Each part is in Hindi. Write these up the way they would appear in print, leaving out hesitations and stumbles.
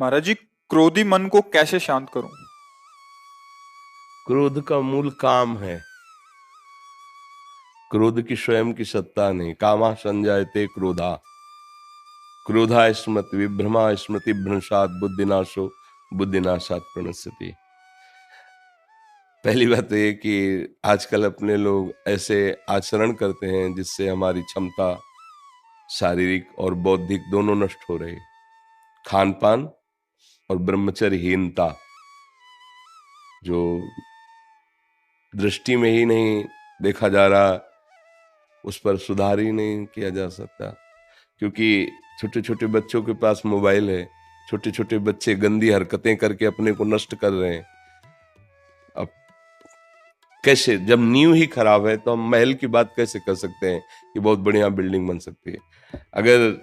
महाराज जी, क्रोधी मन को कैसे शांत करूं? क्रोध का मूल काम है। क्रोध की स्वयं की सत्ता नहीं। कामा संजायते क्रोधा, क्रोधा स्मृति विभ्रमा स्मृति भ्रंशात बुद्धिनाशो बुद्धिनाशात प्रणश्यति। पहली बात तो ये कि आजकल अपने लोग ऐसे आचरण करते हैं जिससे हमारी क्षमता शारीरिक और बौद्धिक दोनों नष्ट हो रही। खान पान और ब्रह्मचर्यहीनता जो दृष्टि में ही नहीं देखा जा रहा, उस पर सुधार ही नहीं किया जा सकता। क्योंकि छोटे छोटे बच्चों के पास मोबाइल है, छोटे छोटे बच्चे गंदी हरकतें करके अपने को नष्ट कर रहे हैं। अब कैसे, जब नींव ही खराब है तो हम महल की बात कैसे कर सकते हैं कि बहुत बढ़िया बिल्डिंग बन सकती है? अगर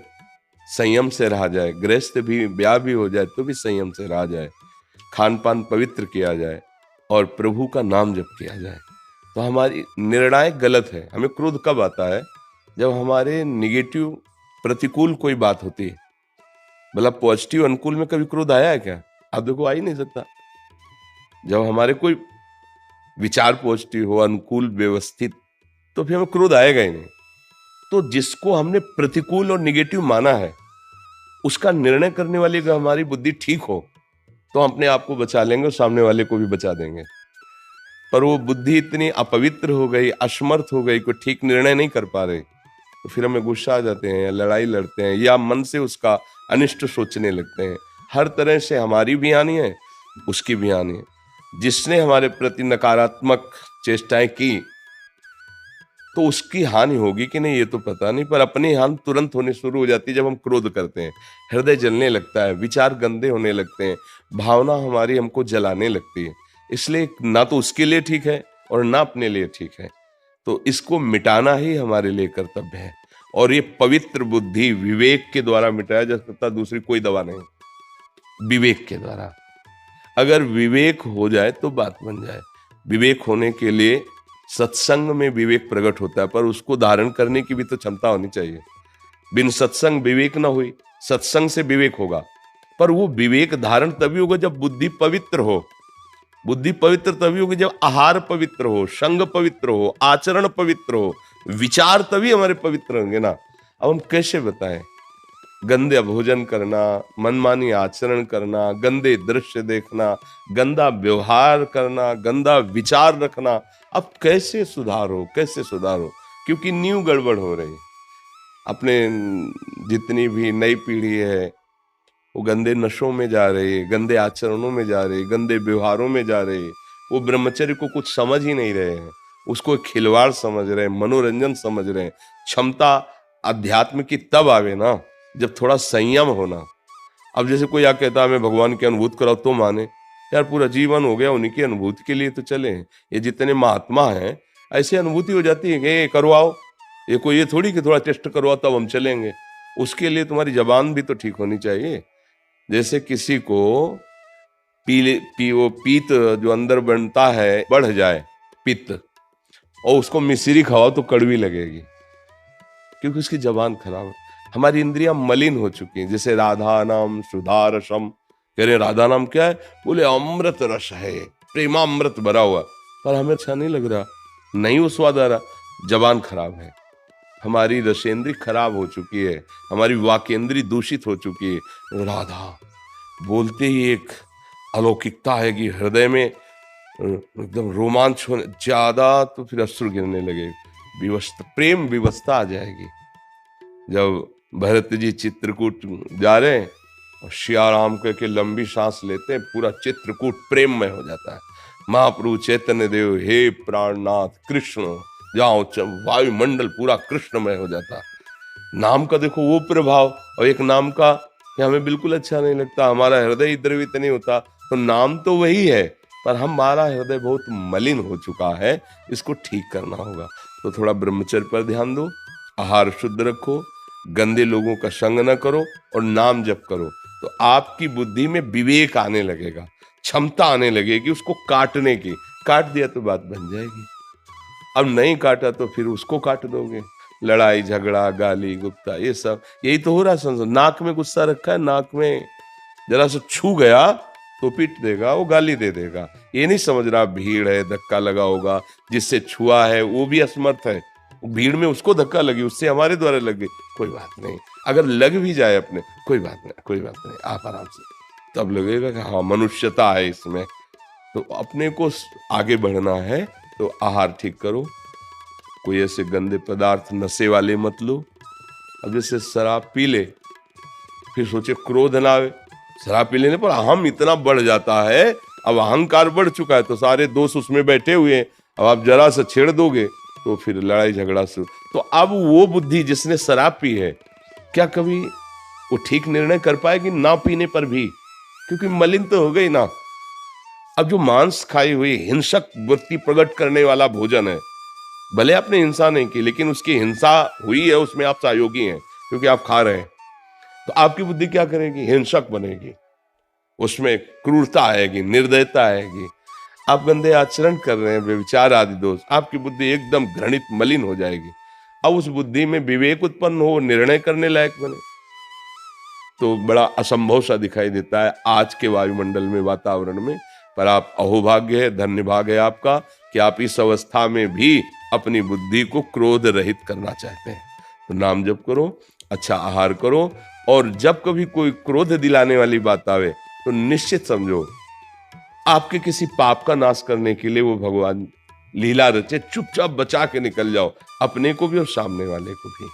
संयम से रहा जाए, गृहस्थ भी ब्याह भी हो जाए तो भी संयम से रहा जाए, खान पान पवित्र किया जाए और प्रभु का नाम जप किया जाए, तो हमारी निर्णायक गलत है। हमें क्रोध कब आता है? जब हमारे निगेटिव प्रतिकूल कोई बात होती है। मतलब पॉजिटिव अनुकूल में कभी क्रोध आया है क्या? आप देखो, आ ही नहीं सकता। जब हमारे कोई विचार पॉजिटिव हो, अनुकूल, व्यवस्थित, तो फिर हमें क्रोध आएगा ही नहीं। तो जिसको हमने प्रतिकूल और निगेटिव माना है, उसका निर्णय करने वाली अगर हमारी बुद्धि ठीक हो तो हम अपने आप को बचा लेंगे और सामने वाले को भी बचा देंगे। पर वो बुद्धि इतनी अपवित्र हो गई, असमर्थ हो गई, कोई ठीक निर्णय नहीं कर पा रहे, तो फिर हमें गुस्सा आ जाते हैं, लड़ाई लड़ते हैं, या मन से उसका अनिष्ट सोचने लगते हैं। हर तरह से हमारी भी हानि है, उसकी भी हानि है। जिसने हमारे प्रति नकारात्मक चेष्टाएं की तो उसकी हानि होगी कि नहीं ये तो पता नहीं, पर अपनी हानि तुरंत होने शुरू हो जाती है जब हम क्रोध करते हैं। हृदय जलने लगता है, विचार गंदे होने लगते हैं, भावना हमारी हमको जलाने लगती है। इसलिए ना तो उसके लिए ठीक है और ना अपने लिए ठीक है। तो इसको मिटाना ही हमारे लिए कर्तव्य है। और ये पवित्र बुद्धि विवेक के द्वारा मिटाया जा सकता, दूसरी कोई दवा नहीं। विवेक के द्वारा अगर विवेक हो जाए तो बात बन जाए। विवेक होने के लिए सत्संग में विवेक प्रकट होता है, पर उसको धारण करने की भी तो क्षमता होनी चाहिए। बिन सत्संग विवेक ना हुई, सत्संग से विवेक होगा, पर वो विवेक धारण तभी होगा जब बुद्धि पवित्र हो। बुद्धि पवित्र तभी होगी जब आहार पवित्र हो, संग पवित्र हो, आचरण पवित्र हो, विचार तभी हमारे पवित्र होंगे ना। अब हम कैसे बताएं? गंदे भोजन करना, मनमानी आचरण करना, गंदे दृश्य देखना, गंदा व्यवहार करना, गंदा विचार रखना, अब कैसे सुधारो, कैसे सुधारो? क्योंकि नींव गड़बड़ हो रही। अपने जितनी भी नई पीढ़ी है वो गंदे नशों में जा रही है, गंदे आचरणों में जा रही है, गंदे व्यवहारों में जा रही है। वो ब्रह्मचर्य को कुछ समझ ही नहीं रहे हैं, उसको एक खिलवाड़ समझ रहे हैं, मनोरंजन समझ रहे हैं। क्षमता अध्यात्म की तब आवे ना जब थोड़ा संयम होना। अब जैसे कोई या कहता है मैं भगवान की अनुभूति कराओ तो माने, यार पूरा जीवन हो गया उन्हीं की अनुभूति के लिए तो चले। ये जितने महात्मा हैं ऐसी अनुभूति हो जाती है कि ये करवाओ, ये कोई ये थोड़ी कि थोड़ा टेस्ट करवाओ तब हम चलेंगे। उसके लिए तुम्हारी जबान भी तो ठीक होनी चाहिए। जैसे किसी को वो पीत जो अंदर बनता है बढ़ जाए, पित्त, और उसको मिश्री खाओ तो कड़वी लगेगी, क्योंकि उसकी जबान खराब है। हमारी इंद्रियां मलिन हो चुकी हैं। जैसे राधा नाम सुधा रसम, कह रहे राधा नाम क्या है? बोले अमृत रस है, प्रेमामृत भरा हुआ, पर हमें अच्छा नहीं लग रहा, नहीं वो स्वाद आ रहा। जबान खराब है, हमारी रसेंद्री खराब हो चुकी है, हमारी वाकेंद्री दूषित हो चुकी है। राधा बोलते ही एक अलौकिकता है कि हृदय में एकदम रोमांच होने ज्यादा, तो फिर अश्रु गिरने लगे, विवस्था, प्रेम विवस्था आ जाएगी। जब भरत जी चित्रकूट जा रहे हैं और सियाराम के लंबी सांस लेते हैं, पूरा चित्रकूट प्रेममय हो जाता है। महाप्रभु चैतन्य देव, हे प्राणनाथ कृष्ण, जाओ, वायुमंडल पूरा कृष्णमय हो जाता। नाम का देखो वो प्रभाव, और एक नाम का कि हमें बिल्कुल अच्छा नहीं लगता, हमारा हृदय द्रवित नहीं होता। तो नाम तो वही है, पर हमारा हृदय बहुत मलिन हो चुका है, इसको ठीक करना होगा। तो थोड़ा ब्रह्मचर्य पर ध्यान दो, आहार शुद्ध रखो, गंदे लोगों का संग न करो और नाम जप करो। तो आपकी बुद्धि में विवेक आने लगेगा, क्षमता आने लगेगी उसको काटने की। काट दिया तो बात बन जाएगी। अब नहीं काटा तो फिर उसको काट दोगे। लड़ाई झगड़ा गाली गुप्ता ये सब यही तो हो रहा है। संसार नाक में गुस्सा रखा है, नाक में जरा सा छू गया तो पीट देगा, वो गाली दे देगा। ये नहीं समझ रहा भीड़ है, धक्का लगा होगा, जिससे छुआ है वो भी असमर्थ है, भीड़ में उसको धक्का लगी, उससे हमारे द्वारा लग गई, कोई बात नहीं। अगर लग भी जाए अपने, कोई बात नहीं, कोई बात नहीं, आप आराम से, तब लगेगा कि हाँ मनुष्यता है इसमें। तो अपने को आगे बढ़ना है तो आहार ठीक करो, कोई ऐसे गंदे पदार्थ नशे वाले मत लो। अब जैसे शराब पी ले, फिर सोचे क्रोध ना आवे, शराब पी लेने पर अहम इतना बढ़ जाता है, अब अहंकार बढ़ चुका है, तो सारे दोस्त उसमें बैठे हुए हैं, अब आप जरा सा छेड़ दोगे तो फिर लड़ाई झगड़ा शुरू। तो अब वो बुद्धि जिसने शराब पी है, क्या कभी वो ठीक निर्णय कर पाएगी ना पीने पर भी? क्योंकि मलिन तो हो गई ना। अब जो मांस खाई हुई हिंसक वृत्ति प्रकट करने वाला भोजन है, भले आपने हिंसा नहीं की, लेकिन उसकी हिंसा हुई है, उसमें आप सहयोगी हैं क्योंकि आप खा रहे हैं, तो आपकी बुद्धि क्या करेगी? हिंसक बनेगी, उसमें क्रूरता आएगी, निर्दयता आएगी। आप गंदे आचरण कर रहे हैं, व्यभिचार आदि दोष, आपकी बुद्धि एकदम घृणित मलिन हो जाएगी। अब उस बुद्धि में विवेक उत्पन्न हो, निर्णय करने लायक बने, तो बड़ा असंभव सा दिखाई देता है आज के वायुमंडल में, वातावरण में। पर आप अहोभाग्य है, धन्य भाग है आपका कि आप इस अवस्था में भी अपनी बुद्धि को क्रोध रहित करना चाहते हैं। तो नाम जप करो, अच्छा आहार करो, और जब कभी कोई क्रोध दिलाने वाली बात आवे तो निश्चित समझो आपके किसी पाप का नाश करने के लिए वो भगवान लीला रचे, चुपचाप बचा के निकल जाओ, अपने को भी और सामने वाले को भी।